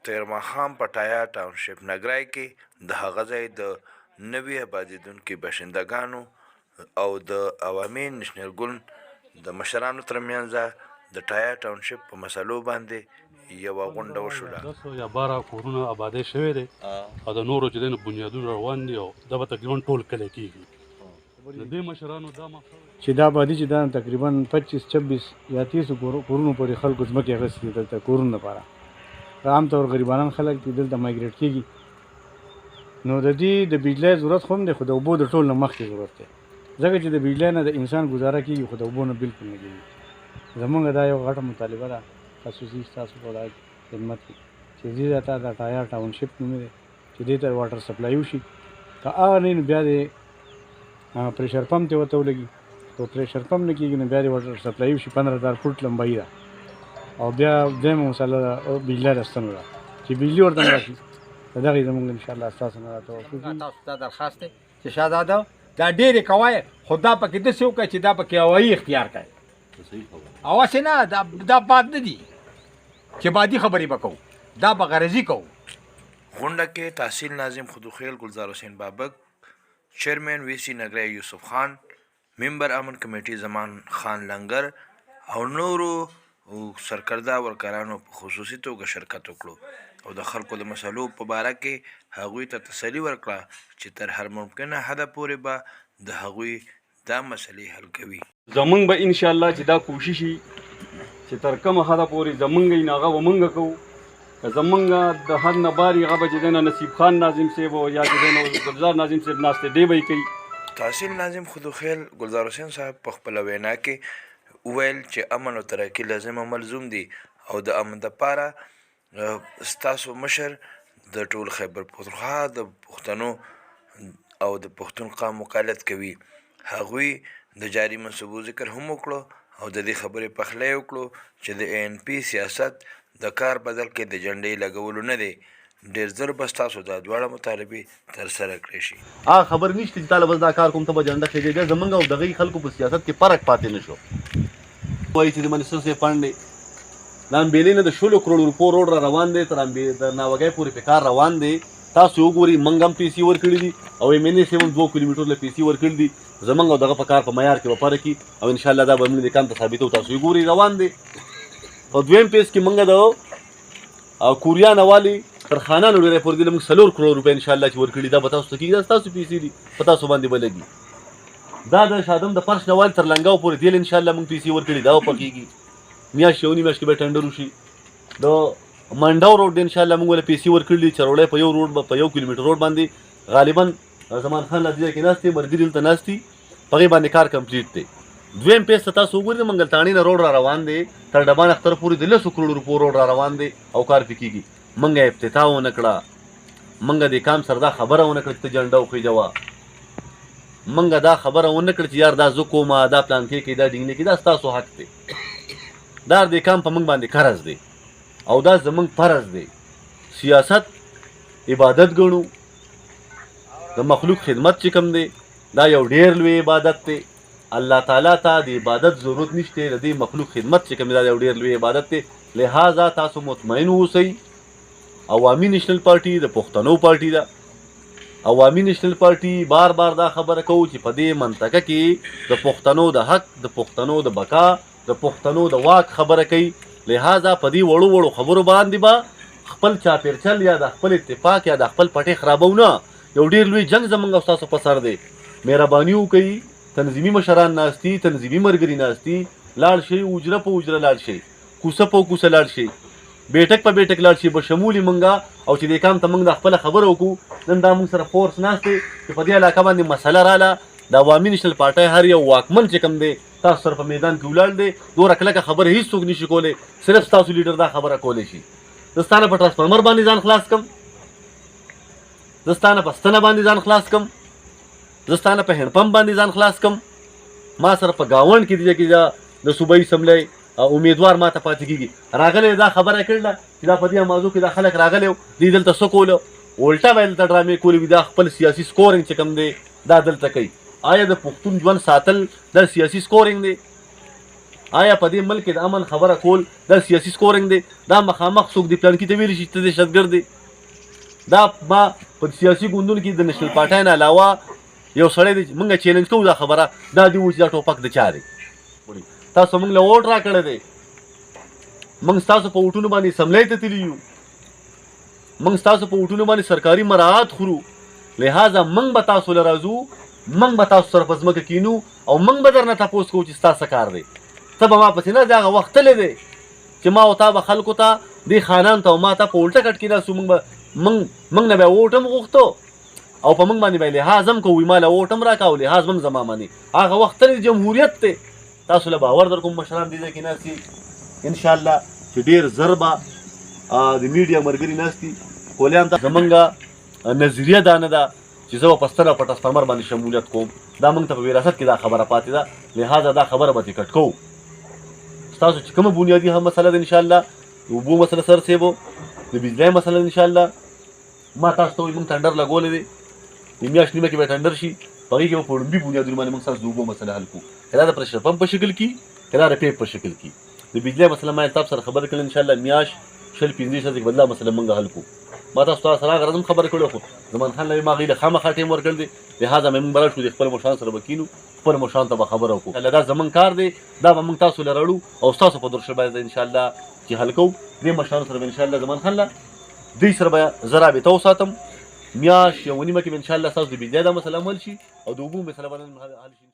تیرماخام پټایا ټاونشپ نګرای کې د هغه ځای د نوي آبادېدونکي باشندګانو او د عوامي نېشنل ګوند د مشرانو ترمنځ د ټایا ټاونشپ په مسلو باندې یوه غونډه وشوله. 10 یا 12 کورونه آبادې شوي دي او د نورو چې دی نو بنیادونه روان دي او دا به تقریبا ټول کلی کېږي. د دې مشرانو دا چې دا آبادي چې دا تقریبا 25-26 یا 30 کورونو پورې خلکو ځمکې اخیستې دي دلته کورونو لپاره. عام طور غریبانان خلک دي دلته مایګریټ کېږي. نو د دې د بجلی ضرورت خو هم دی خو د اوبو د ټول نه مخکې ضرورت دی ځکه چې د بجلی نه د انسان ګزاره کېږي خو د اوبو نه بلکل نه کېږي. زمونږ دا یو غټه مطالبه ده خصوصي ستاسو په دا خدمت کې چې دې ته د ټایا ټاونشپ نوم دی چې دې ته واټر سپلای وشي. که هغه نه نو بیا د پریشر پمپ ته ورته ولګي. که پریشر پمپ نه کېږي نو بیا د واټر سپلای وشي. 15,000 فوټ لمبایي ده او بیا دویمه مسله ده بجلی راستنو ده چې بجلی ورته نه راشي د دغې زمونږ انشاءالله ستاسو نه راته تاسو ته درخواست دی چې شهزاده دا ډېرې کوئ خو دا پکې داسې وکړئ چې دا پکې هوایي اختیار کړئ. هواسې نه دا باد نه دي چې بادي خبرې به کوو دا به غرضي کوو. غونډه کې تحصیل ناظم خدوخیل گلزار حسین بابک، چیرمین وی سی نګری یوسف خان، ممبر امن کمیټي زمان خان لنګر او نورو سرکرده ورکرانو په خصوصي توګه شرکت وکړو او د خلکو د مسلو په باره کې هغوی ته تسلي ورکړه چې تر هر ممکنه حده پورې به د هغوی دا مسلې حل کوي. زمونږ به انشاءالله چې دا کوشش وي چې تر کومه حده پورې زمونږ یې نو هغه به مونږ کوو. که زمونږ د حد نه بار هغه به چې دی نو نصیب خان ناظم صاحب یا چې دی نو ګلزار ناظم صاحب ناستې دی به یې کوي. تحصیل ناظم خدوخیل گلزار حسین صاحب په خپله وینا کې وویل چې امن او ترقي لازم او ملزوم دي او د امن دپاره ستاسو مشر د ټول خیبر پختونخوا د پښتنو او د پښتون قام وکالت کوي. هغوی د جاري منصوبو ذکر هم وکړو او د دې خبرې پخلی وکړو چې د ANP سیاست د کار بدل کې د جنډې لګولو نه دی. ډېر ژر به ستاسو دا دواړه مطالبې ترسره کړی شي. خبر نشته چې تاله بس دا کار کوم ته به جنډه کېږي. زمونږ او دغې خلکو په سیاست کې فرق پاتې نه شو. وایي چې د منیسټر صاحب فنډ دی د امبېلې نه د 16 کروڑ روپو روډ را روان دی تر د ناوګۍ پورې په کار روان دی. تاسو وګورئ موږ هم پیسې ورکړي دي او MNA صاحب هم 2 کیلومترو له پیسې ورکړي دي. زمونږ او دغه په کار په معیار کې به فرق کړي او انشاءالله دا به موږ د کام ته ثابتو. تاسو وګورئ روان دی. په دویم پیس کې موږ د کوریا نه والي تر خانانو ډېری پورې موږ 4 کروڑ روپۍ انشاءالله چې ورکړي دا به تاسو ته کېږي. دا ستاسو پیسې دي په تاسو باندې به لګي. دا د شادم د فرش نه والي تر لنګاو پورې دیل انشاءالله موږ پیسې ورکړي دا به پکېږي. میاشت یو نیم میاشت کې به ټنډر وشي. د منډاو روډ دی انشاءالله موږ له پیسې ورکړي دي. چروړی په یو روډ په 1 کیلومتر روډ باندې غالبا زمان خان لا دې کې ناست دی مرګري دلته ناست دي په هغې باندې کار کمپلیټ دی. دویم پیس ته تاسو وګورئ منګلتاڼي نه روډ را روان دی تر ډبان اختر پورې د 10 کروڑ روپو روډ را روان دی او کار پې کېږي. موږ افتتاح ونه کړه. موږ د کام سره دا خبره ونه کړه چې ته جنډه وخېجوه. موږ دا خبره ونه کړه چې یار دا زه کومه دا پلان کې دا ډینګ نه کې دا ستاسو حق دی. دا د کام په موږ باندې قرض دی او دا زموږ فرض دی. سیاست عبادت ګڼو. د مخلوق خدمت چې کوم دی دا یو ډېر لوی عبادت دی. الله تعالی ته د عبادت ضرورت نشته. د دې مخلوق خدمت چې کوم دی دا یو ډېر لوی عبادت دی. لہذا تاسو مطمئن اوسئ. عوامي نیشنل پارټي د پښتنو پارټي ده. عوامي نیشنل پارټي بار بار دا خبره کوو چې په دې منطقه کې د پښتنو د حق د پښتنو د بقا د پښتنو د واک خبره کوي. لہذا په دې وړو وړو خبرو باندې به خپل چاپېرچل یا د خپل اتفاق یا د خپل پټې خرابو نه. یو ډېر لوی جنګ زموږ او ستاسو په سر دی. مهرباني وکړئ. تنظیمي مشران ناست دي تنظیمي ملګري ناست دي. لاړ شئ اوجره په اوجره لاړ شئ. کوڅه په کوڅه لاړ شئ. بیټک په بیټک لاړ شي به شمولي مونږه او چې دې کام ته مونږ د خپله خبره وکړو. نن دا مونږ سره فورس ناست دی چې په دې علاقه باندې مسله راله. د عوامي نیشنل پارټۍ هر یو واکمن چې کوم دی تاسو سره په میدان کې ولاړ دی. دومره کلکه خبره هېڅوک نشي کولی. صرف ستاسو لیډر دا خبره کولی شي. زه ستا نه په ټرانسفارمر باندې ځان خلاص کړم. زه ستا نه په ستنه باندې ځان خلاص کړم. زه ستا نه په هینډ پمپ باندې ځان خلاص کړم. ما سره په ګاونډ کې دی چې د صوبایي اسمبلی امیدوار ما ته پاتې کېږي. راغلی دا خبره کړله چې دا په دې موضوع کې دا خلک راغلی وو دوی دلته څه کوله الټه به یې دلته ډرامې کولې وي. دا خپل سیاسي سکورینګ چې کوم دی دا دلته کوي. آیا د پښتون ژوند ساتل دا سیاسي سکورینګ دی؟ آیا په دې ملک د امن خبره کول دا سیاسي سکورینګ دی؟ دا مخامخ څوک دی پلان کې ته ویلی شي ته دهشتګرد دی؟ دا ما په سیاسي ګوندونو کې د نېشنل پارټۍ نه علاوه یو سړی دی موږ چیلنج کوو دا خبره دا دی و چې دا ټوپک د چا دی؟ تاسو موږ له ووټ راکړی دی، موږ ستاسو په ووټونو باندې اسمبلۍ ته تللي یو، موږ ستاسو په ووټونو باندې سرکاري مراعات خورو، لہذا موږ به تاسو له راځو، موږ به تاسو سره په ځمکه کینو او موږ به درنه تپوس کوو چې ستا څه کار دی. ته به ما پسې نه د هغه وخت تللی دی چې ما او تا به خلکو ته دې خانان ته او ما ته په الټه کټ کېناستو، موږ نه به یې ووټ هم غوښتو او په موږ باندې به یې لحاظ هم کوو، ما له ووټ هم راکړه او لحاظ هم زما منې. هغه وخت تللی جمهوریت دی. تاسو له باور در کوم مشران دې ځای کې ناست دي انشاءالله چې ډېر زر به د میډیا ملګري ناست دي. کولیان ته زمونږ نظریه دا نه ده چې زه به په ستره په ټرانسفارمر باندې شمولیت کوم، دا موږ ته په وراثت کې دا خبره پاتې ده، لہذا دا خبره به ترې کټ کوو. ستاسو چې کومه بنیادي هم مسله ده انشاءالله د اوبو مسله سر سیبو د بجلی مسله انشاءالله ما تاسو ته وایي موږ ټنډر لګولی دی، د میاشت نیمه کې به ټنډر شي، په هغې کې به په لومړي بنیادونو باندې موږ ستاسو د اوبو مسله حل کړو، که دا د پریشر پمپ په شکل کې که دا د پیپ په شکل کې. د بجلی مسله ما تاسو سره خبرې کړې انشاءالله میاشت 15 ورځې کې به دا مسله موږ حل کړو. ما تاسو ته سره غرض هم خبرې کړې خو زمان خان له ما هغې له خامخا ټایم ورکړل دی، لهذا مې موږ به راشو د خپل مشرانو سره به کینو، خپل مشرانو ته به خبره وکړو. دا زموږ کار دی، دا به موږ تاسو له راړو او ستاسو په درشل باندې انشاءالله چې حل کوو. دې مشرانو سره به انشاءالله زمان خان له دوی سره به زه رابطه وساتم، میاشت یوه نیمه کې به انشاءالله ستاسو د بجلی دا مسله هم حل شي او د اوبو مسله به حل شي.